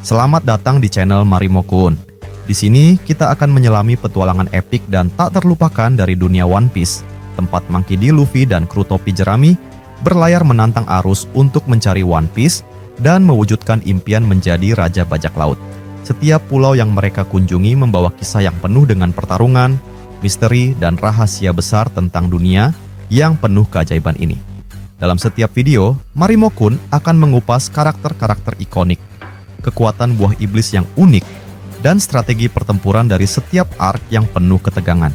Selamat datang di channel Marimo-kun. Di sini kita akan menyelami petualangan epik dan tak terlupakan dari dunia One Piece, tempat Monkey D. Luffy dan kru topi jerami berlayar menantang arus untuk mencari One Piece dan mewujudkan impian menjadi Raja Bajak Laut. Setiap pulau yang mereka kunjungi membawa kisah yang penuh dengan pertarungan, misteri, dan rahasia besar tentang dunia yang penuh keajaiban ini. Dalam setiap video, Marimo-kun akan mengupas karakter-karakter ikonik, kekuatan buah iblis yang unik, dan strategi pertempuran dari setiap arc yang penuh ketegangan.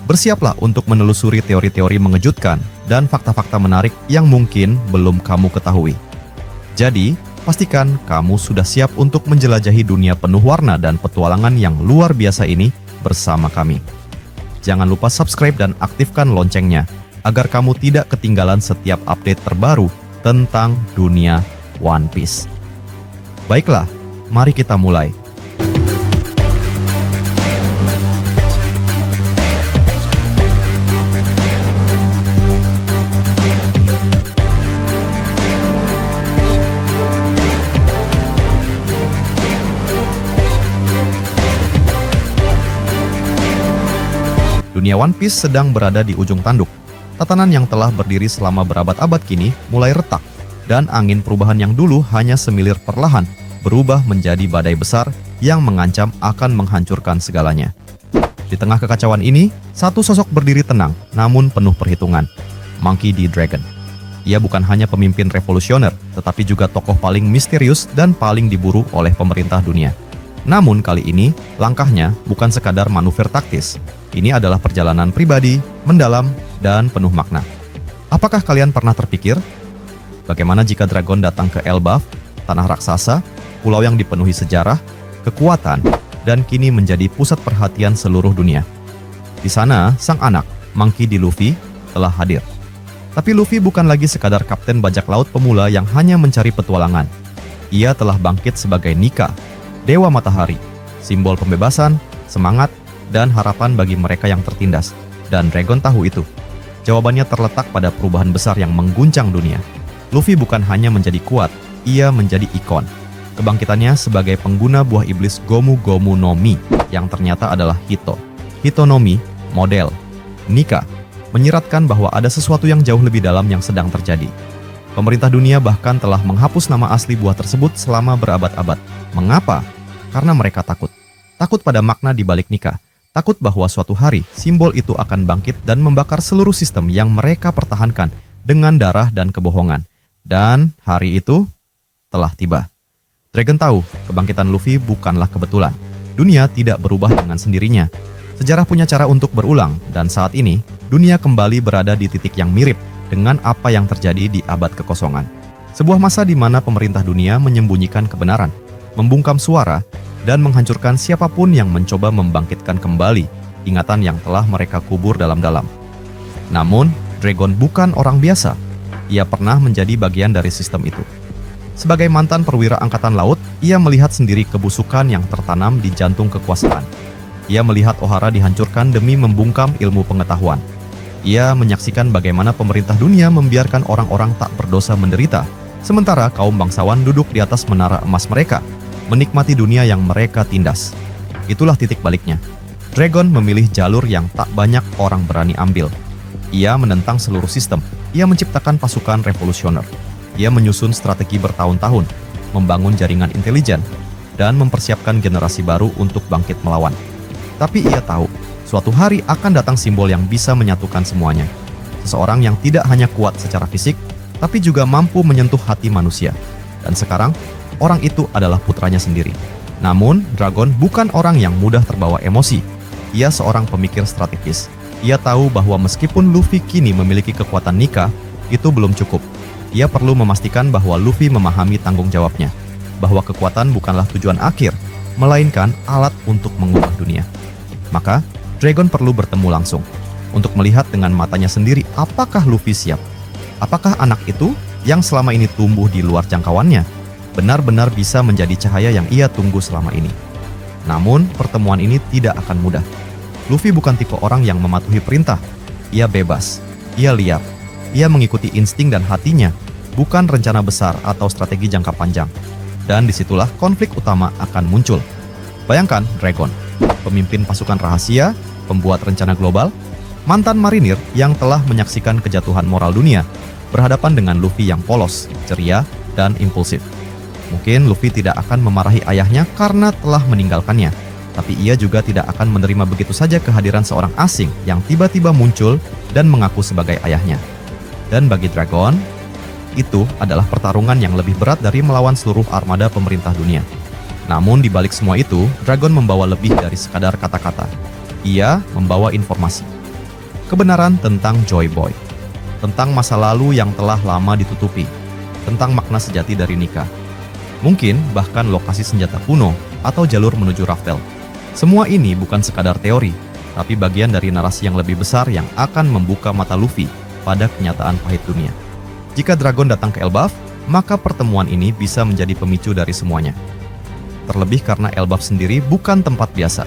Bersiaplah untuk menelusuri teori-teori mengejutkan dan fakta-fakta menarik yang mungkin belum kamu ketahui. Jadi, pastikan kamu sudah siap untuk menjelajahi dunia penuh warna dan petualangan yang luar biasa ini bersama kami. Jangan lupa subscribe dan aktifkan loncengnya, agar kamu tidak ketinggalan setiap update terbaru tentang dunia One Piece. Baiklah, mari kita mulai. Dunia One Piece sedang berada di ujung tanduk. Tatanan yang telah berdiri selama berabad-abad kini mulai retak, dan angin perubahan yang dulu hanya semilir perlahan berubah menjadi badai besar yang mengancam akan menghancurkan segalanya. Di tengah kekacauan ini, satu sosok berdiri tenang namun penuh perhitungan, Monkey D. Dragon. Ia bukan hanya pemimpin revolusioner, tetapi juga tokoh paling misterius dan paling diburu oleh pemerintah dunia. Namun kali ini, langkahnya bukan sekadar manuver taktis. Ini adalah perjalanan pribadi, mendalam, dan penuh makna. Apakah kalian pernah terpikir? Bagaimana jika Dragon datang ke Elbaf, tanah raksasa, pulau yang dipenuhi sejarah, kekuatan, dan kini menjadi pusat perhatian seluruh dunia? Di sana, sang anak, Monkey D. Luffy, telah hadir. Tapi Luffy bukan lagi sekadar kapten bajak laut pemula yang hanya mencari petualangan. Ia telah bangkit sebagai Nika, Dewa Matahari, simbol pembebasan, semangat, dan harapan bagi mereka yang tertindas. Dan Dragon tahu itu. Jawabannya terletak pada perubahan besar yang mengguncang dunia. Luffy bukan hanya menjadi kuat, ia menjadi ikon. Kebangkitannya sebagai pengguna buah iblis Gomu Gomu no Mi, yang ternyata adalah Hito. Hito no Mi, model. Nika, menyiratkan bahwa ada sesuatu yang jauh lebih dalam yang sedang terjadi. Pemerintah dunia bahkan telah menghapus nama asli buah tersebut selama berabad-abad. Mengapa? Karena mereka takut. Takut pada makna di balik Nika. Takut bahwa suatu hari simbol itu akan bangkit dan membakar seluruh sistem yang mereka pertahankan dengan darah dan kebohongan. Dan hari itu telah tiba. Dragon tahu kebangkitan Luffy bukanlah kebetulan. Dunia tidak berubah dengan sendirinya. Sejarah punya cara untuk berulang, dan saat ini dunia kembali berada di titik yang mirip dengan apa yang terjadi di abad kekosongan. Sebuah masa di mana pemerintah dunia menyembunyikan kebenaran, membungkam suara, dan menghancurkan siapapun yang mencoba membangkitkan kembali ingatan yang telah mereka kubur dalam-dalam. Namun, Dragon bukan orang biasa. Ia pernah menjadi bagian dari sistem itu. Sebagai mantan perwira angkatan laut, ia melihat sendiri kebusukan yang tertanam di jantung kekuasaan. Ia melihat Ohara dihancurkan demi membungkam ilmu pengetahuan. Ia menyaksikan bagaimana pemerintah dunia membiarkan orang-orang tak berdosa menderita, sementara kaum bangsawan duduk di atas menara emas mereka, menikmati dunia yang mereka tindas. Itulah titik baliknya. Dragon memilih jalur yang tak banyak orang berani ambil. Ia menentang seluruh sistem. Ia menciptakan pasukan revolusioner. Ia menyusun strategi bertahun-tahun, membangun jaringan intelijen, dan mempersiapkan generasi baru untuk bangkit melawan. Tapi ia tahu, suatu hari akan datang simbol yang bisa menyatukan semuanya. Seseorang yang tidak hanya kuat secara fisik, tapi juga mampu menyentuh hati manusia. Dan sekarang, orang itu adalah putranya sendiri. Namun, Dragon bukan orang yang mudah terbawa emosi. Ia seorang pemikir strategis. Ia tahu bahwa meskipun Luffy kini memiliki kekuatan Nika, itu belum cukup. Ia perlu memastikan bahwa Luffy memahami tanggung jawabnya, bahwa kekuatan bukanlah tujuan akhir, melainkan alat untuk mengubah dunia. Maka, Dragon perlu bertemu langsung, untuk melihat dengan matanya sendiri apakah Luffy siap. Apakah anak itu, yang selama ini tumbuh di luar jangkauannya, benar-benar bisa menjadi cahaya yang ia tunggu selama ini. Namun, pertemuan ini tidak akan mudah. Luffy bukan tipe orang yang mematuhi perintah. Ia bebas, ia liar, ia mengikuti insting dan hatinya, bukan rencana besar atau strategi jangka panjang. Dan disitulah konflik utama akan muncul. Bayangkan Dragon, pemimpin pasukan rahasia, pembuat rencana global, mantan marinir yang telah menyaksikan kejatuhan moral dunia, berhadapan dengan Luffy yang polos, ceria, dan impulsif. Mungkin Luffy tidak akan memarahi ayahnya karena telah meninggalkannya, tapi ia juga tidak akan menerima begitu saja kehadiran seorang asing yang tiba-tiba muncul dan mengaku sebagai ayahnya. Dan bagi Dragon, itu adalah pertarungan yang lebih berat dari melawan seluruh armada pemerintah dunia. Namun di balik semua itu, Dragon membawa lebih dari sekadar kata-kata. Ia membawa informasi. Kebenaran tentang Joy Boy. Tentang masa lalu yang telah lama ditutupi. Tentang makna sejati dari nikah. Mungkin bahkan lokasi senjata kuno atau jalur menuju Raftel. Semua ini bukan sekadar teori, tapi bagian dari narasi yang lebih besar yang akan membuka mata Luffy pada kenyataan pahit dunia. Jika Dragon datang ke Elbaf, maka pertemuan ini bisa menjadi pemicu dari semuanya. Terlebih karena Elbaf sendiri bukan tempat biasa.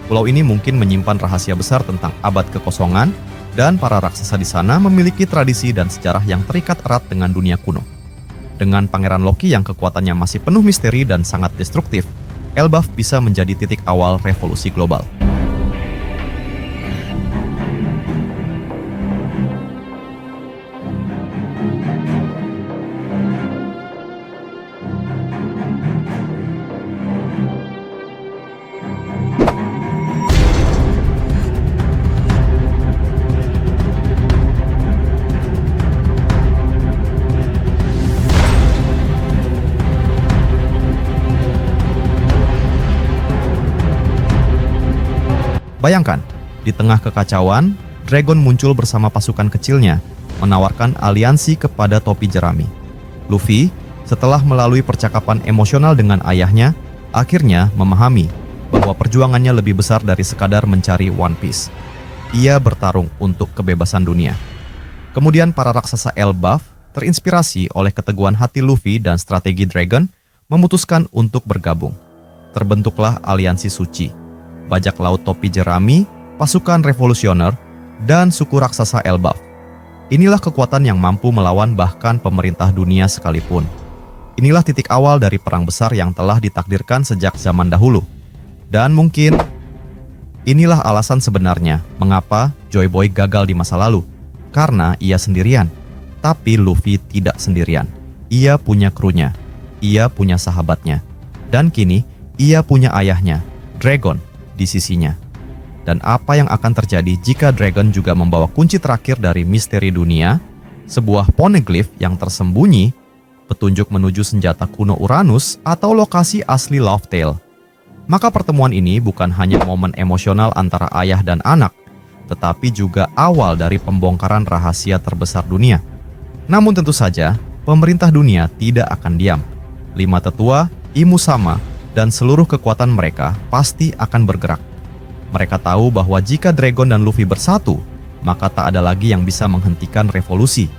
Pulau ini mungkin menyimpan rahasia besar tentang abad kekosongan, dan para raksasa di sana memiliki tradisi dan sejarah yang terikat erat dengan dunia kuno. Dengan Pangeran Loki yang kekuatannya masih penuh misteri dan sangat destruktif, Elbaf bisa menjadi titik awal revolusi global. Bayangkan, di tengah kekacauan, Dragon muncul bersama pasukan kecilnya, menawarkan aliansi kepada topi jerami. Luffy, setelah melalui percakapan emosional dengan ayahnya, akhirnya memahami bahwa perjuangannya lebih besar dari sekadar mencari One Piece. Ia bertarung untuk kebebasan dunia. Kemudian para raksasa Elbaf, terinspirasi oleh keteguhan hati Luffy dan strategi Dragon, memutuskan untuk bergabung. Terbentuklah aliansi suci. Bajak laut topi jerami, pasukan revolusioner, dan suku raksasa Elbaf. Inilah kekuatan yang mampu melawan bahkan pemerintah dunia sekalipun. Inilah titik awal dari perang besar yang telah ditakdirkan sejak zaman dahulu. Dan mungkin inilah alasan sebenarnya mengapa Joy Boy gagal di masa lalu. Karena ia sendirian. Tapi Luffy tidak sendirian. Ia punya krunya. Ia punya sahabatnya. Dan kini ia punya ayahnya, Dragon, di sisinya. Dan apa yang akan terjadi jika Dragon juga membawa kunci terakhir dari misteri dunia, sebuah poneglyph yang tersembunyi, petunjuk menuju senjata kuno Uranus atau lokasi asli Laugh Tale. Maka pertemuan ini bukan hanya momen emosional antara ayah dan anak, tetapi juga awal dari pembongkaran rahasia terbesar dunia. Namun tentu saja, pemerintah dunia tidak akan diam. 5 tetua, Imu Sama, dan seluruh kekuatan mereka pasti akan bergerak. Mereka tahu bahwa jika Dragon dan Luffy bersatu, maka tak ada lagi yang bisa menghentikan revolusi.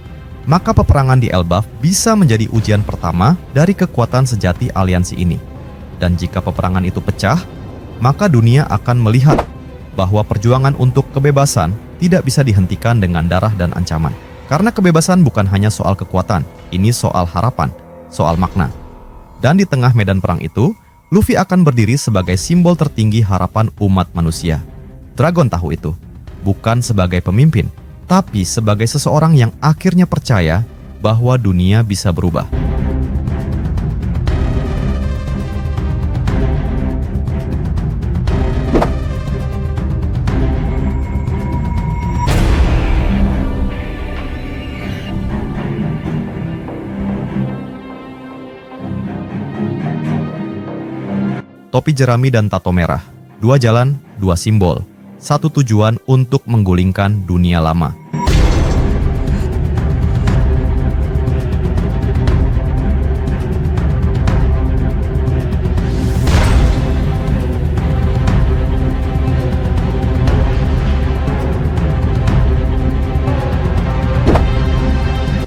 Maka peperangan di Elbaf bisa menjadi ujian pertama dari kekuatan sejati aliansi ini. Dan jika peperangan itu pecah, maka dunia akan melihat bahwa perjuangan untuk kebebasan tidak bisa dihentikan dengan darah dan ancaman. Karena kebebasan bukan hanya soal kekuatan, ini soal harapan, soal makna. Dan di tengah medan perang itu, Luffy akan berdiri sebagai simbol tertinggi harapan umat manusia. Dragon tahu itu, bukan sebagai pemimpin, tapi sebagai seseorang yang akhirnya percaya bahwa dunia bisa berubah. Topi jerami dan tato merah, 2 jalan, 2 simbol, 1 tujuan untuk menggulingkan dunia lama.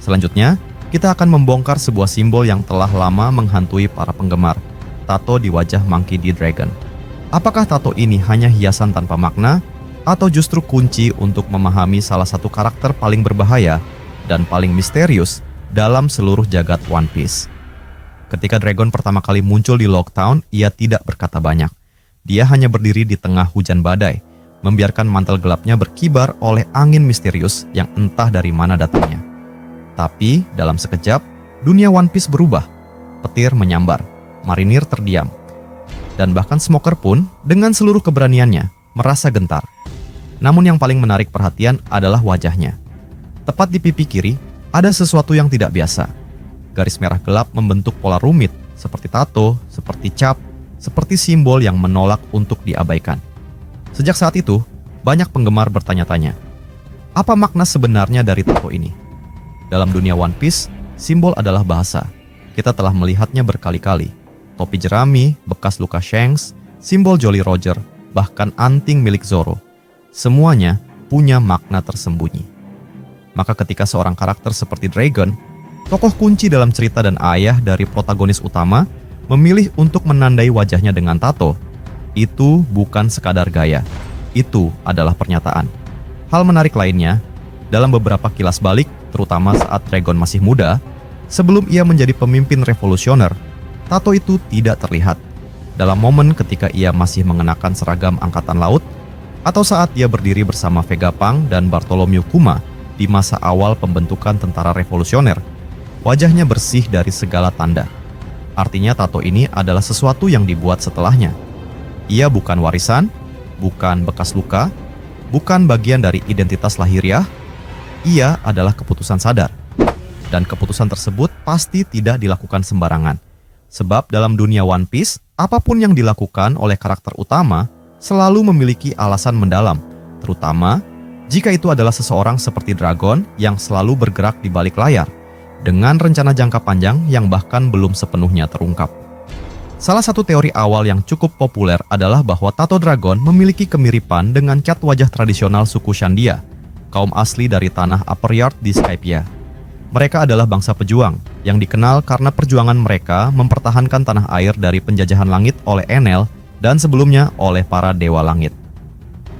Selanjutnya, kita akan membongkar sebuah simbol yang telah lama menghantui para penggemar. Tato di wajah Monkey D. Dragon. Apakah tato ini hanya hiasan tanpa makna, atau justru kunci untuk memahami salah satu karakter paling berbahaya dan paling misterius dalam seluruh jagat One Piece? Ketika Dragon pertama kali muncul di Locktown, ia tidak berkata banyak. Dia hanya berdiri di tengah hujan badai, membiarkan mantel gelapnya berkibar oleh angin misterius yang entah dari mana datangnya. Tapi, dalam sekejap, dunia One Piece berubah. Petir menyambar, marinir terdiam, dan bahkan Smoker pun dengan seluruh keberaniannya merasa gentar. Namun yang paling menarik perhatian adalah wajahnya. Tepat di pipi kiri, ada sesuatu yang tidak biasa. Garis merah gelap membentuk pola rumit, seperti tato, seperti cap, seperti simbol yang menolak untuk diabaikan. Sejak saat itu, banyak penggemar bertanya-tanya, apa makna sebenarnya dari tato ini? Dalam dunia One Piece, simbol adalah bahasa. Kita telah melihatnya berkali-kali. Topi jerami, bekas luka Shanks, simbol Jolly Roger, bahkan anting milik Zoro. Semuanya punya makna tersembunyi. Maka ketika seorang karakter seperti Dragon, tokoh kunci dalam cerita dan ayah dari protagonis utama, memilih untuk menandai wajahnya dengan tato, itu bukan sekadar gaya. Itu adalah pernyataan. Hal menarik lainnya, dalam beberapa kilas balik, terutama saat Dragon masih muda, sebelum ia menjadi pemimpin revolusioner, tato itu tidak terlihat. Dalam momen ketika ia masih mengenakan seragam angkatan laut, atau saat ia berdiri bersama Vegapunk dan Bartholomew Kuma di masa awal pembentukan tentara revolusioner, wajahnya bersih dari segala tanda. Artinya tato ini adalah sesuatu yang dibuat setelahnya. Ia bukan warisan, bukan bekas luka, bukan bagian dari identitas lahiriah. Ia adalah keputusan sadar. Dan keputusan tersebut pasti tidak dilakukan sembarangan. Sebab dalam dunia One Piece, apapun yang dilakukan oleh karakter utama selalu memiliki alasan mendalam, terutama jika itu adalah seseorang seperti Dragon yang selalu bergerak di balik layar, dengan rencana jangka panjang yang bahkan belum sepenuhnya terungkap. Salah satu teori awal yang cukup populer adalah bahwa tato Dragon memiliki kemiripan dengan cat wajah tradisional suku Shandia, kaum asli dari tanah Upper Yard di Skypiea. Mereka adalah bangsa pejuang yang dikenal karena perjuangan mereka mempertahankan tanah air dari penjajahan langit oleh Enel dan sebelumnya oleh para dewa langit.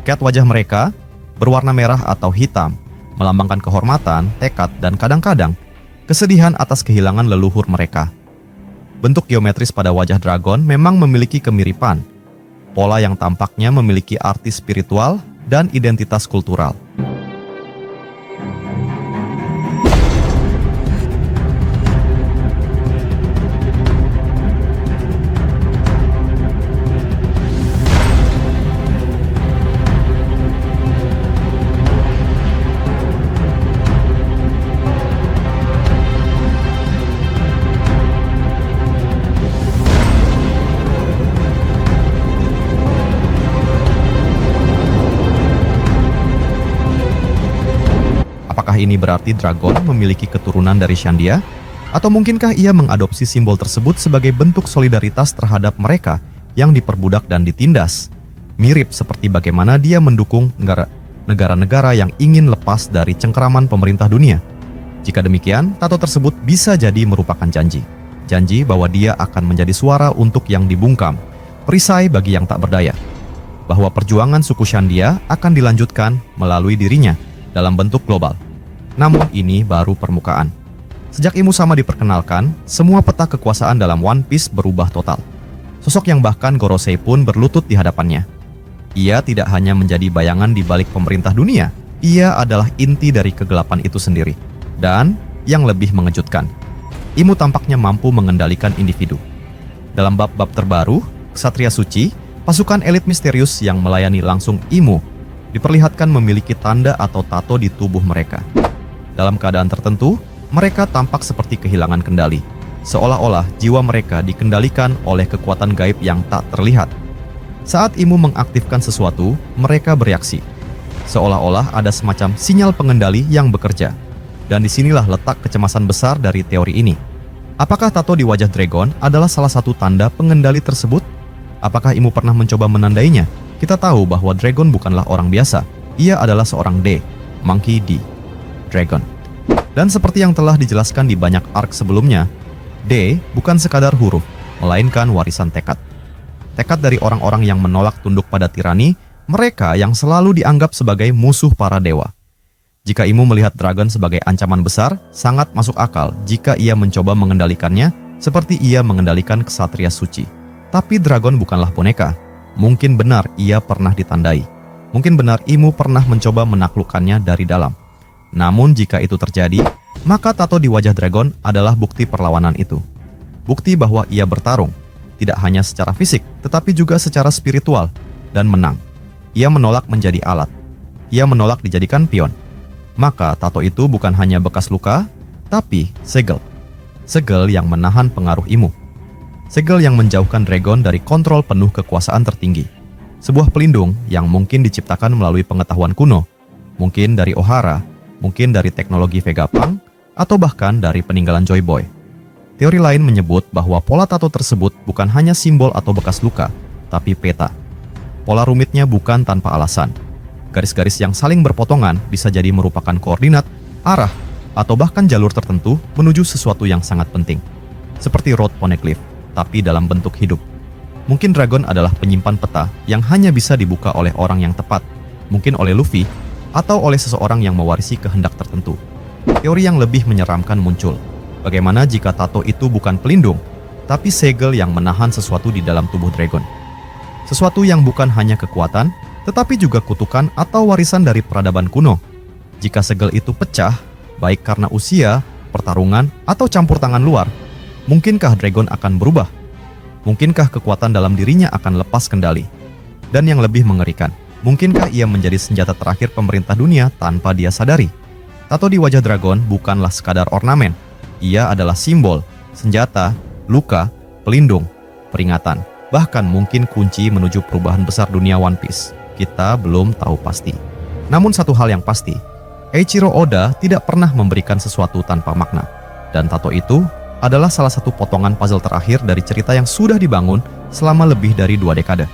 Cat wajah mereka berwarna merah atau hitam, melambangkan kehormatan, tekad, dan kadang-kadang kesedihan atas kehilangan leluhur mereka. Bentuk geometris pada wajah Dragon memang memiliki kemiripan, pola yang tampaknya memiliki arti spiritual dan identitas kultural. Apakah ini berarti Dragon memiliki keturunan dari Shandia? Atau mungkinkah ia mengadopsi simbol tersebut sebagai bentuk solidaritas terhadap mereka yang diperbudak dan ditindas? Mirip seperti bagaimana dia mendukung negara-negara yang ingin lepas dari cengkeraman pemerintah dunia. Jika demikian, tato tersebut bisa jadi merupakan janji. Janji bahwa dia akan menjadi suara untuk yang dibungkam, perisai bagi yang tak berdaya. Bahwa perjuangan suku Shandia akan dilanjutkan melalui dirinya dalam bentuk global. Namun ini baru permukaan. Sejak Imu Sama diperkenalkan, semua peta kekuasaan dalam One Piece berubah total. Sosok yang bahkan Gorosei pun berlutut di hadapannya. Ia tidak hanya menjadi bayangan di balik pemerintah dunia, ia adalah inti dari kegelapan itu sendiri. Dan yang lebih mengejutkan, Imu tampaknya mampu mengendalikan individu. Dalam bab-bab terbaru, Ksatria Suci, pasukan elit misterius yang melayani langsung Imu, diperlihatkan memiliki tanda atau tato di tubuh mereka. Dalam keadaan tertentu, mereka tampak seperti kehilangan kendali, seolah-olah jiwa mereka dikendalikan oleh kekuatan gaib yang tak terlihat. Saat Imu mengaktifkan sesuatu, mereka bereaksi, seolah-olah ada semacam sinyal pengendali yang bekerja. Dan disinilah letak kecemasan besar dari teori ini. Apakah tato di wajah Dragon adalah salah satu tanda pengendali tersebut? Apakah Imu pernah mencoba menandainya? Kita tahu bahwa Dragon bukanlah orang biasa. Ia adalah seorang D, Monkey D. Dragon. Dan seperti yang telah dijelaskan di banyak arc sebelumnya, D bukan sekadar huruf, melainkan warisan tekad. Tekad dari orang-orang yang menolak tunduk pada tirani, mereka yang selalu dianggap sebagai musuh para dewa. Jika Imu melihat Dragon sebagai ancaman besar, sangat masuk akal jika ia mencoba mengendalikannya seperti ia mengendalikan kesatria suci. Tapi dragon bukanlah boneka. Mungkin benar ia pernah ditandai. Mungkin benar Imu pernah mencoba menaklukkannya dari dalam. Namun jika itu terjadi, maka tato di wajah dragon adalah bukti perlawanan itu. Bukti bahwa ia bertarung, tidak hanya secara fisik, tetapi juga secara spiritual, dan menang. Ia menolak menjadi alat. Ia menolak dijadikan pion. Maka tato itu bukan hanya bekas luka, tapi segel. Segel yang menahan pengaruh Imu. Segel yang menjauhkan dragon dari kontrol penuh kekuasaan tertinggi. Sebuah pelindung yang mungkin diciptakan melalui pengetahuan kuno, mungkin dari Ohara, mungkin dari teknologi Vegapunk, atau bahkan dari peninggalan Joy Boy. Teori lain menyebut bahwa pola tato tersebut bukan hanya simbol atau bekas luka, tapi peta. Pola rumitnya bukan tanpa alasan. Garis-garis yang saling berpotongan bisa jadi merupakan koordinat, arah, atau bahkan jalur tertentu menuju sesuatu yang sangat penting. Seperti Road Poneglyph, tapi dalam bentuk hidup. Mungkin dragon adalah penyimpan peta yang hanya bisa dibuka oleh orang yang tepat, mungkin oleh Luffy, atau oleh seseorang yang mewarisi kehendak tertentu. Teori yang lebih menyeramkan muncul. Bagaimana jika tato itu bukan pelindung, tapi segel yang menahan sesuatu di dalam tubuh dragon? Sesuatu yang bukan hanya kekuatan, tetapi juga kutukan atau warisan dari peradaban kuno. Jika segel itu pecah, baik karena usia, pertarungan, atau campur tangan luar, mungkinkah dragon akan berubah? Mungkinkah kekuatan dalam dirinya akan lepas kendali? Dan yang lebih mengerikan, mungkinkah ia menjadi senjata terakhir pemerintah dunia tanpa dia sadari? Tato di wajah dragon bukanlah sekadar ornamen. Ia adalah simbol, senjata, luka, pelindung, peringatan, bahkan mungkin kunci menuju perubahan besar dunia One Piece. Kita belum tahu pasti. Namun satu hal yang pasti, Eiichiro Oda tidak pernah memberikan sesuatu tanpa makna. Dan tato itu adalah salah satu potongan puzzle terakhir dari cerita yang sudah dibangun selama lebih dari 2 dekade.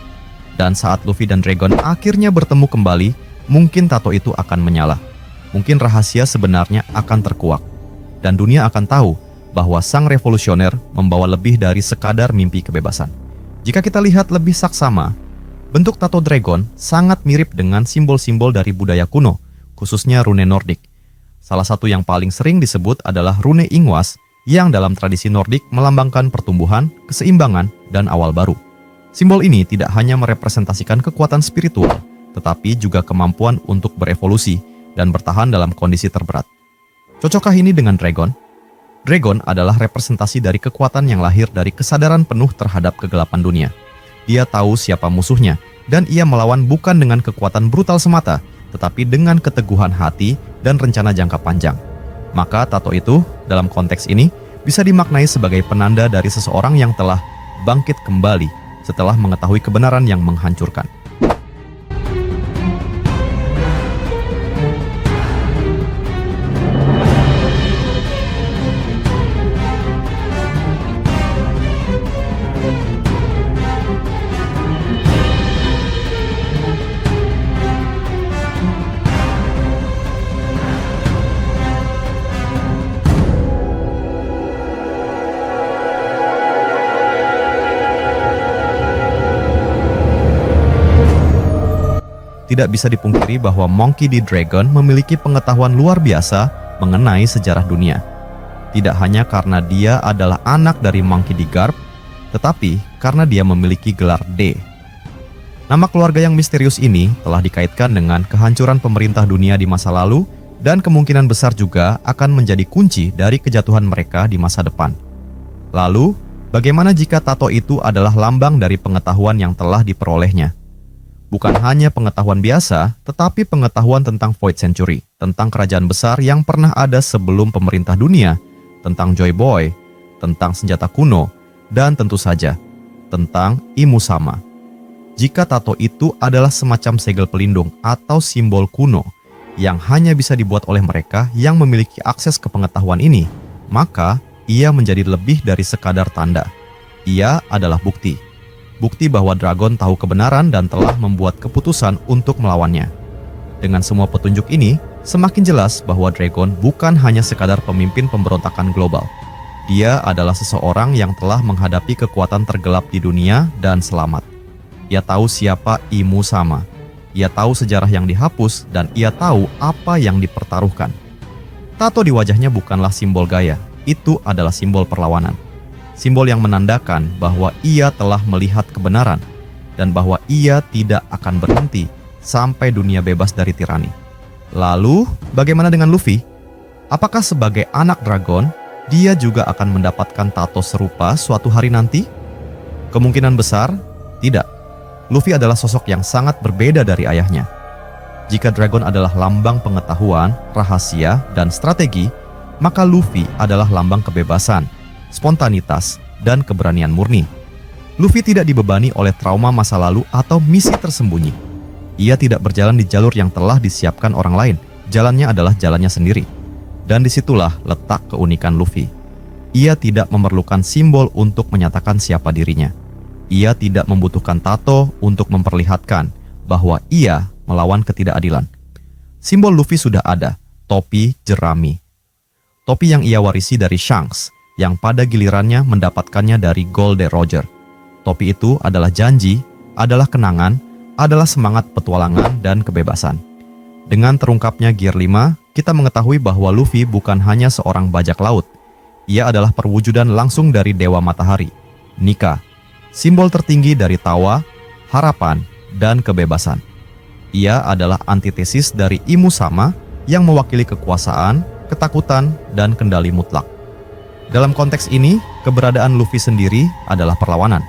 Dan saat Luffy dan Dragon akhirnya bertemu kembali, mungkin tato itu akan menyala. Mungkin rahasia sebenarnya akan terkuak. Dan dunia akan tahu bahwa sang revolusioner membawa lebih dari sekadar mimpi kebebasan. Jika kita lihat lebih saksama, bentuk tato Dragon sangat mirip dengan simbol-simbol dari budaya kuno, khususnya rune Nordik. Salah satu yang paling sering disebut adalah rune Ingwas, yang dalam tradisi Nordik melambangkan pertumbuhan, keseimbangan, dan awal baru. Simbol ini tidak hanya merepresentasikan kekuatan spiritual, tetapi juga kemampuan untuk berevolusi dan bertahan dalam kondisi terberat. Cocokkah ini dengan Dragon? Dragon adalah representasi dari kekuatan yang lahir dari kesadaran penuh terhadap kegelapan dunia. Dia tahu siapa musuhnya, dan ia melawan bukan dengan kekuatan brutal semata, tetapi dengan keteguhan hati dan rencana jangka panjang. Maka tato itu, dalam konteks ini, bisa dimaknai sebagai penanda dari seseorang yang telah bangkit kembali setelah mengetahui kebenaran yang menghancurkan. Tidak bisa dipungkiri bahwa Monkey D. Dragon memiliki pengetahuan luar biasa mengenai sejarah dunia. Tidak hanya karena dia adalah anak dari Monkey D. Garp, tetapi karena dia memiliki gelar D. Nama keluarga yang misterius ini telah dikaitkan dengan kehancuran pemerintah dunia di masa lalu dan kemungkinan besar juga akan menjadi kunci dari kejatuhan mereka di masa depan. Lalu, bagaimana jika tato itu adalah lambang dari pengetahuan yang telah diperolehnya? Bukan hanya pengetahuan biasa, tetapi pengetahuan tentang Void Century, tentang kerajaan besar yang pernah ada sebelum pemerintah dunia, tentang Joy Boy, tentang senjata kuno, dan tentu saja, tentang Imu Sama. Jika tato itu adalah semacam segel pelindung atau simbol kuno yang hanya bisa dibuat oleh mereka yang memiliki akses ke pengetahuan ini, maka ia menjadi lebih dari sekadar tanda. Ia adalah bukti. Bukti bahwa Dragon tahu kebenaran dan telah membuat keputusan untuk melawannya. Dengan semua petunjuk ini, semakin jelas bahwa Dragon bukan hanya sekadar pemimpin pemberontakan global. Dia adalah seseorang yang telah menghadapi kekuatan tergelap di dunia dan selamat. Ia tahu siapa Imu Sama. Ia tahu sejarah yang dihapus dan ia tahu apa yang dipertaruhkan. Tato di wajahnya bukanlah simbol gaya, itu adalah simbol perlawanan. simbol yang menandakan bahwa ia telah melihat kebenaran dan bahwa ia tidak akan berhenti sampai dunia bebas dari tirani. Lalu, bagaimana dengan Luffy? Apakah sebagai anak dragon, dia juga akan mendapatkan tato serupa suatu hari nanti? Kemungkinan besar, tidak. Luffy adalah sosok yang sangat berbeda dari ayahnya. Jika dragon adalah lambang pengetahuan, rahasia, dan strategi, maka Luffy adalah lambang kebebasan, spontanitas, dan keberanian murni. Luffy tidak dibebani oleh trauma masa lalu atau misi tersembunyi. Ia tidak berjalan di jalur yang telah disiapkan orang lain. Jalannya adalah jalannya sendiri. Dan disitulah letak keunikan Luffy. Ia tidak memerlukan simbol untuk menyatakan siapa dirinya. Ia tidak membutuhkan tato untuk memperlihatkan bahwa ia melawan ketidakadilan. Simbol Luffy sudah ada, topi jerami. Topi yang ia warisi dari Shanks, yang pada gilirannya mendapatkannya dari Goldie Roger. Topi itu adalah janji, adalah kenangan, adalah semangat petualangan dan kebebasan. Dengan terungkapnya Gear 5, kita mengetahui bahwa Luffy bukan hanya seorang bajak laut. Ia adalah perwujudan langsung dari Dewa Matahari, Nika, simbol tertinggi dari tawa, harapan, dan kebebasan. Ia adalah antitesis dari Imu Sama yang mewakili kekuasaan, ketakutan, dan kendali mutlak. Dalam konteks ini, keberadaan Luffy sendiri adalah perlawanan.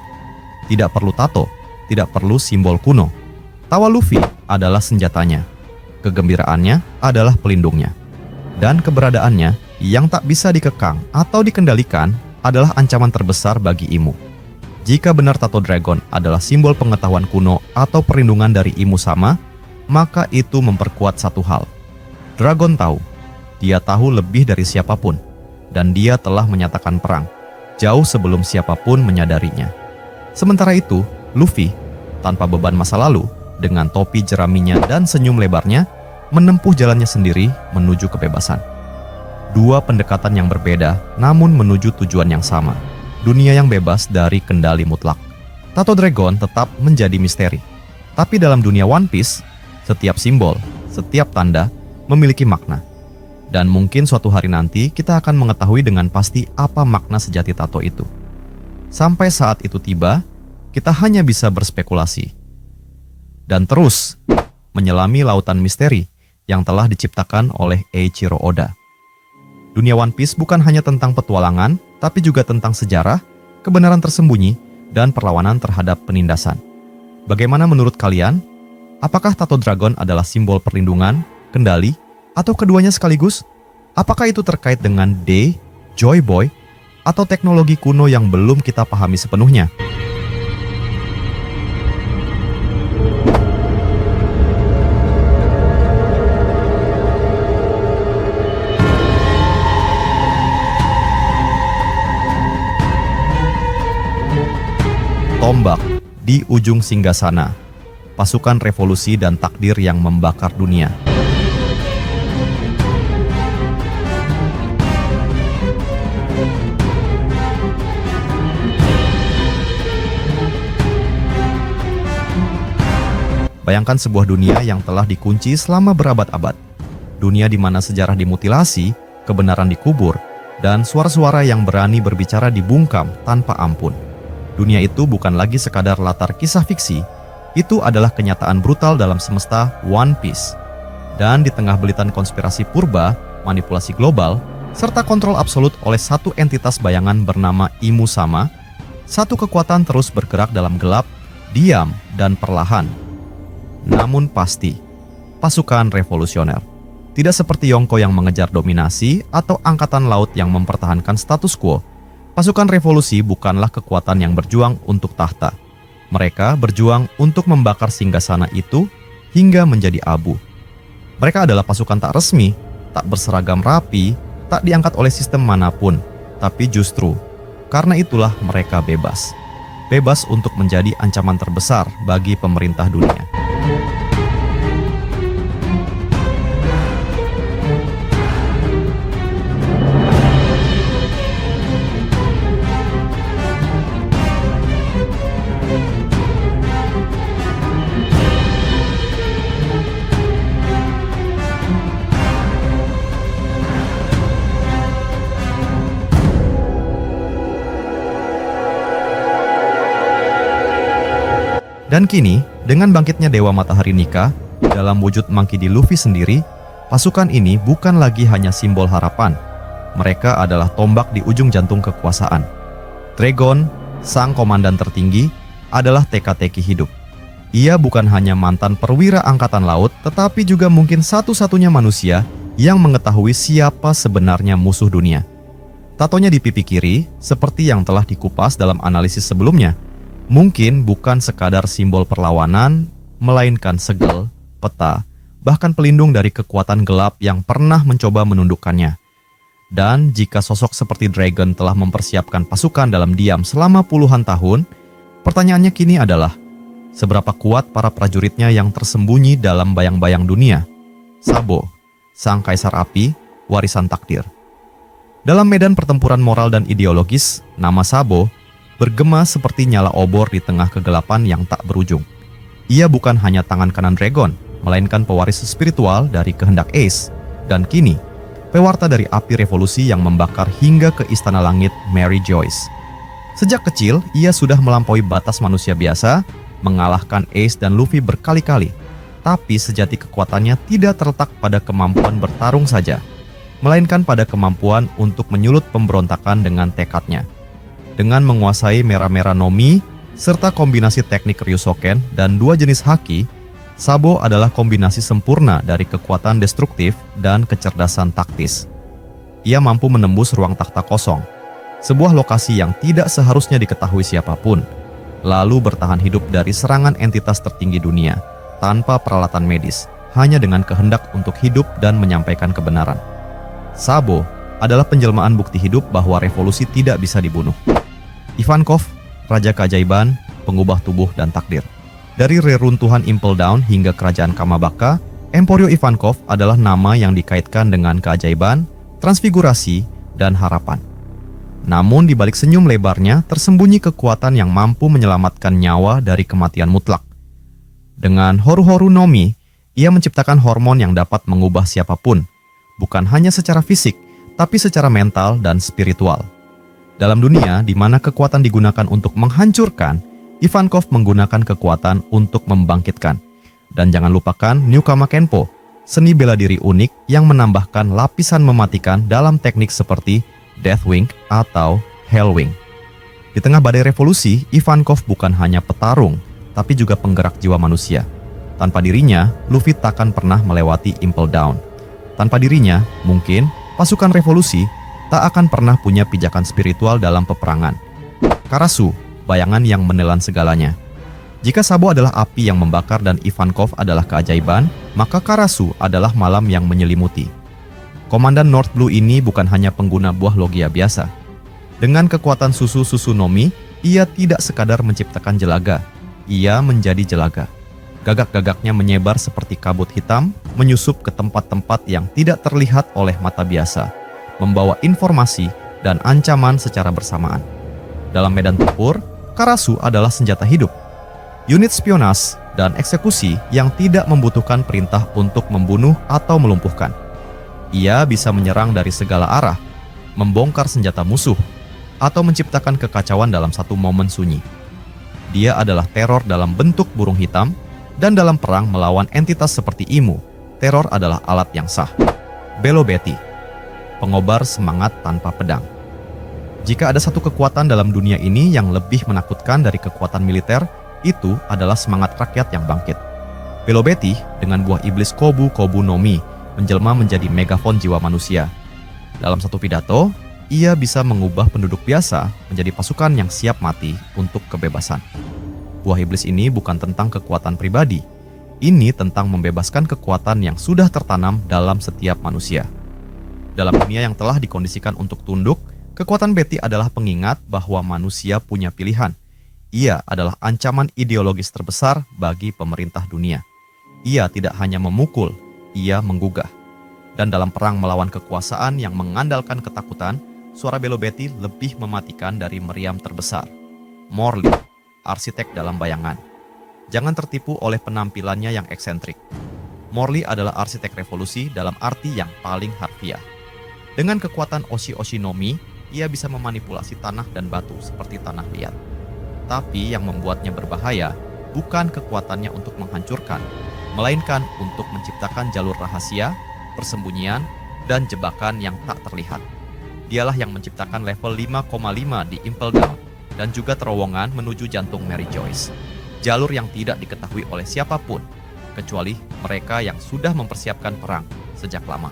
Tidak perlu tato, tidak perlu simbol kuno. Tawa Luffy adalah senjatanya. Kegembiraannya adalah pelindungnya. Dan keberadaannya yang tak bisa dikekang atau dikendalikan adalah ancaman terbesar bagi Imu. Jika benar tato dragon adalah simbol pengetahuan kuno atau perlindungan dari Imu Sama, maka itu memperkuat satu hal. Dragon tahu, dia tahu lebih dari siapapun. Dan dia telah menyatakan perang, jauh sebelum siapapun menyadarinya. Sementara itu, Luffy, tanpa beban masa lalu, dengan topi jeraminya dan senyum lebarnya, menempuh jalannya sendiri menuju kebebasan. Dua pendekatan yang berbeda, namun menuju tujuan yang sama, dunia yang bebas dari kendali mutlak. Tato Dragon tetap menjadi misteri. Tapi dalam dunia One Piece, setiap simbol, setiap tanda, memiliki makna. Dan mungkin suatu hari nanti kita akan mengetahui dengan pasti apa makna sejati tato itu. Sampai saat itu tiba, kita hanya bisa berspekulasi. Dan terus menyelami lautan misteri yang telah diciptakan oleh Eiichiro Oda. Dunia One Piece bukan hanya tentang petualangan, tapi juga tentang sejarah, kebenaran tersembunyi, dan perlawanan terhadap penindasan. Bagaimana menurut kalian? Apakah tato dragon adalah simbol perlindungan, kendali, atau keduanya sekaligus? Apakah itu terkait dengan D, Joy Boy, atau teknologi kuno yang belum kita pahami sepenuhnya? Tombak di ujung singgasana, pasukan revolusi dan takdir yang membakar dunia. Bayangkan sebuah dunia yang telah dikunci selama berabad-abad. Dunia di mana sejarah dimutilasi, kebenaran dikubur, dan suara-suara yang berani berbicara dibungkam tanpa ampun. Dunia itu bukan lagi sekadar latar kisah fiksi, itu adalah kenyataan brutal dalam semesta One Piece. Dan di tengah belitan konspirasi purba, manipulasi global, serta kontrol absolut oleh satu entitas bayangan bernama Imu Sama, satu kekuatan terus bergerak dalam gelap, diam, dan perlahan. Namun pasti, pasukan revolusioner. Tidak seperti Yonko yang mengejar dominasi atau angkatan laut yang mempertahankan status quo. Pasukan revolusi bukanlah kekuatan yang berjuang untuk tahta. Mereka berjuang untuk membakar singgasana itu hingga menjadi abu. Mereka adalah pasukan tak resmi, tak berseragam rapi, tak diangkat oleh sistem manapun. Tapi justru, karena itulah mereka bebas. Bebas untuk menjadi ancaman terbesar bagi pemerintah dunia. Dan kini, dengan bangkitnya Dewa Matahari Nika, dalam wujud Monkey D. Luffy sendiri, pasukan ini bukan lagi hanya simbol harapan. Mereka adalah tombak di ujung jantung kekuasaan. Dragon, sang komandan tertinggi, adalah teka-teki hidup. Ia bukan hanya mantan perwira angkatan laut, tetapi juga mungkin satu-satunya manusia yang mengetahui siapa sebenarnya musuh dunia. Tatonya di pipi kiri, seperti yang telah dikupas dalam analisis sebelumnya, mungkin bukan sekadar simbol perlawanan, melainkan segel, peta, bahkan pelindung dari kekuatan gelap yang pernah mencoba menundukkannya. Dan jika sosok seperti Dragon telah mempersiapkan pasukan dalam diam selama puluhan tahun, pertanyaannya kini adalah, seberapa kuat para prajuritnya yang tersembunyi dalam bayang-bayang dunia? Sabo, sang kaisar api, warisan takdir. Dalam medan pertempuran moral dan ideologis, nama Sabo bergema seperti nyala obor di tengah kegelapan yang tak berujung. Ia bukan hanya tangan kanan Dragon, melainkan pewaris spiritual dari kehendak Ace, dan kini, pewarta dari api revolusi yang membakar hingga ke istana langit Mary Joyce. Sejak kecil, ia sudah melampaui batas manusia biasa, mengalahkan Ace dan Luffy berkali-kali. Tapi sejati kekuatannya tidak terletak pada kemampuan bertarung saja, melainkan pada kemampuan untuk menyulut pemberontakan dengan tekadnya. Dengan menguasai Mera-Mera no Mi, serta kombinasi teknik Ryusoken dan dua jenis haki, Sabo adalah kombinasi sempurna dari kekuatan destruktif dan kecerdasan taktis. Ia mampu menembus ruang takhta kosong, sebuah lokasi yang tidak seharusnya diketahui siapapun, lalu bertahan hidup dari serangan entitas tertinggi dunia, tanpa peralatan medis, hanya dengan kehendak untuk hidup dan menyampaikan kebenaran. Sabo adalah penjelmaan bukti hidup bahwa revolusi tidak bisa dibunuh. Ivankov, Raja Keajaiban, pengubah tubuh dan takdir. Dari reruntuhan Impel Down hingga kerajaan Kamabaka, Emporio Ivankov adalah nama yang dikaitkan dengan keajaiban, transfigurasi, dan harapan. Namun di balik senyum lebarnya tersembunyi kekuatan yang mampu menyelamatkan nyawa dari kematian mutlak. Dengan Horu-Horu no Mi, ia menciptakan hormon yang dapat mengubah siapapun, bukan hanya secara fisik, tapi secara mental dan spiritual. Dalam dunia di mana kekuatan digunakan untuk menghancurkan, Ivankov menggunakan kekuatan untuk membangkitkan. Dan jangan lupakan Newkama Kenpo, seni bela diri unik yang menambahkan lapisan mematikan dalam teknik seperti Deathwing atau Hellwing. Di tengah badai revolusi, Ivankov bukan hanya petarung, tapi juga penggerak jiwa manusia. Tanpa dirinya, Luffy takkan pernah melewati Impel Down. Tanpa dirinya, mungkin pasukan revolusi tak akan pernah punya pijakan spiritual dalam peperangan. Karasu, bayangan yang menelan segalanya. Jika Sabo adalah api yang membakar dan Ivankov adalah keajaiban, maka Karasu adalah malam yang menyelimuti. Komandan North Blue ini bukan hanya pengguna buah logia biasa. Dengan kekuatan susu-susu Nomi, ia tidak sekadar menciptakan jelaga, ia menjadi jelaga. Gagak-gagaknya menyebar seperti kabut hitam, menyusup ke tempat-tempat yang tidak terlihat oleh mata biasa, membawa informasi dan ancaman secara bersamaan. Dalam medan tempur, Karasu adalah senjata hidup. Unit spionase dan eksekusi yang tidak membutuhkan perintah untuk membunuh atau melumpuhkan. Ia bisa menyerang dari segala arah, membongkar senjata musuh, atau menciptakan kekacauan dalam satu momen sunyi. Dia adalah teror dalam bentuk burung hitam, dan dalam perang melawan entitas seperti Imu, teror adalah alat yang sah. Belo Betty, pengobar semangat tanpa pedang. Jika ada satu kekuatan dalam dunia ini yang lebih menakutkan dari kekuatan militer, itu adalah semangat rakyat yang bangkit. Belo Betty dengan buah iblis Kobu Kobu no Mi menjelma menjadi megafon jiwa manusia. Dalam satu pidato, ia bisa mengubah penduduk biasa menjadi pasukan yang siap mati untuk kebebasan. Buah iblis ini bukan tentang kekuatan pribadi. Ini tentang membebaskan kekuatan yang sudah tertanam dalam setiap manusia. Dalam dunia yang telah dikondisikan untuk tunduk, kekuatan Betty adalah pengingat bahwa manusia punya pilihan. Ia adalah ancaman ideologis terbesar bagi pemerintah dunia. Ia tidak hanya memukul, ia menggugah. Dan dalam perang melawan kekuasaan yang mengandalkan ketakutan, suara Belo Betty lebih mematikan dari meriam terbesar. Morley, arsitek dalam bayangan. Jangan tertipu oleh penampilannya yang eksentrik. Morley adalah arsitek revolusi dalam arti yang paling harfiah. Dengan kekuatan Oshi-Oshi no Mi, ia bisa memanipulasi tanah dan batu seperti tanah liat. Tapi yang membuatnya berbahaya, bukan kekuatannya untuk menghancurkan, melainkan untuk menciptakan jalur rahasia, persembunyian, dan jebakan yang tak terlihat. Dialah yang menciptakan level 5,5 di Impel Down dan juga terowongan menuju jantung Mary Joyce. Jalur yang tidak diketahui oleh siapapun, kecuali mereka yang sudah mempersiapkan perang sejak lama.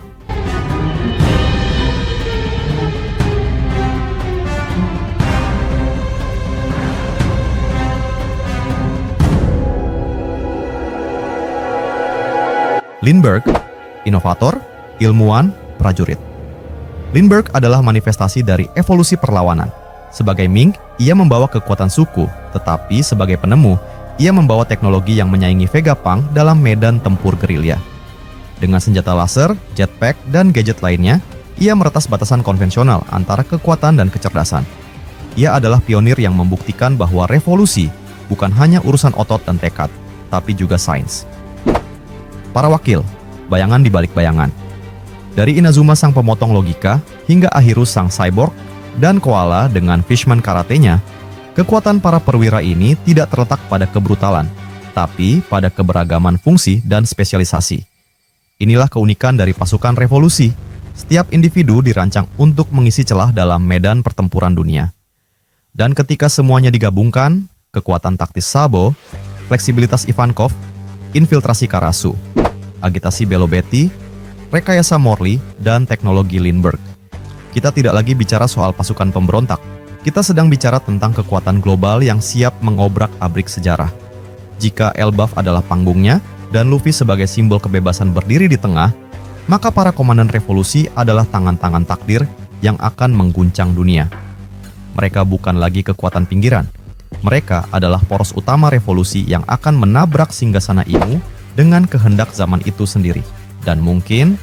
Lindbergh, inovator, ilmuwan, prajurit. Lindbergh adalah manifestasi dari evolusi perlawanan. Sebagai Ming, ia membawa kekuatan suku, tetapi sebagai penemu, ia membawa teknologi yang menyaingi Vegapunk dalam medan tempur gerilya. Dengan senjata laser, jetpack, dan gadget lainnya, ia meretas batasan konvensional antara kekuatan dan kecerdasan. Ia adalah pionir yang membuktikan bahwa revolusi bukan hanya urusan otot dan tekad, tapi juga sains. Para wakil, bayangan di balik bayangan. Dari Inazuma sang pemotong logika, hingga Ahiru sang cyborg, dan Koala dengan Fishman karatenya, kekuatan para perwira ini tidak terletak pada kebrutalan, tapi pada keberagaman fungsi dan spesialisasi. Inilah keunikan dari pasukan revolusi. Setiap individu dirancang untuk mengisi celah dalam medan pertempuran dunia. Dan ketika semuanya digabungkan, kekuatan taktis Sabo, fleksibilitas Ivankov, infiltrasi Karasu, agitasi Belobetti, rekayasa Morley, dan teknologi Lindbergh. Kita tidak lagi bicara soal pasukan pemberontak. Kita sedang bicara tentang kekuatan global yang siap mengobrak-abrik sejarah. Jika Elbaf adalah panggungnya, dan Luffy sebagai simbol kebebasan berdiri di tengah, maka para komandan revolusi adalah tangan-tangan takdir yang akan mengguncang dunia. Mereka bukan lagi kekuatan pinggiran. Mereka adalah poros utama revolusi yang akan menabrak singgasana Inu dengan kehendak zaman itu sendiri. Dan mungkin,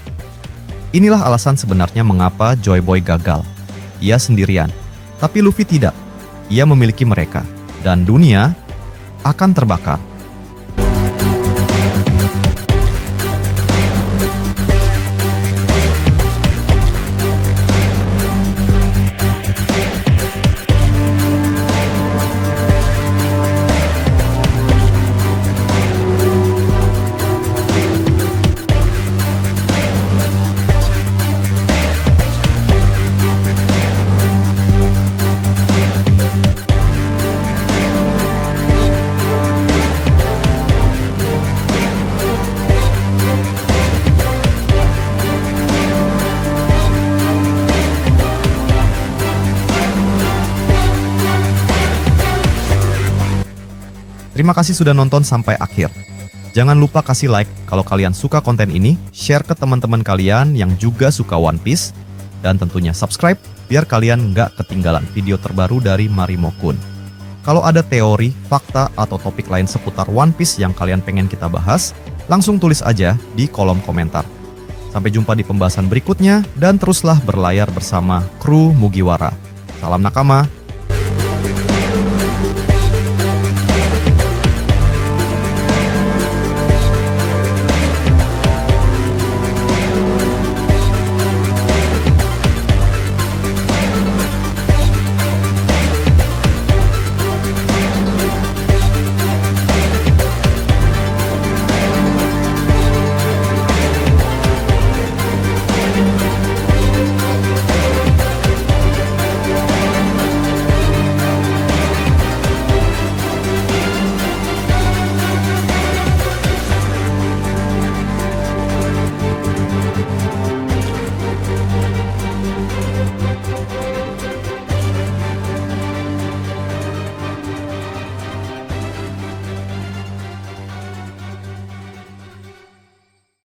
inilah alasan sebenarnya mengapa Joy Boy gagal. Ia sendirian, tapi Luffy tidak. Ia memiliki mereka, dan dunia akan terbakar. Terima kasih sudah nonton sampai akhir. Jangan lupa kasih like kalau kalian suka konten ini, share ke teman-teman kalian yang juga suka One Piece, dan tentunya subscribe biar kalian nggak ketinggalan video terbaru dari Marimo Kun. Kalau ada teori, fakta, atau topik lain seputar One Piece yang kalian pengen kita bahas, langsung tulis aja di kolom komentar. Sampai jumpa di pembahasan berikutnya, dan teruslah berlayar bersama kru Mugiwara. Salam nakama!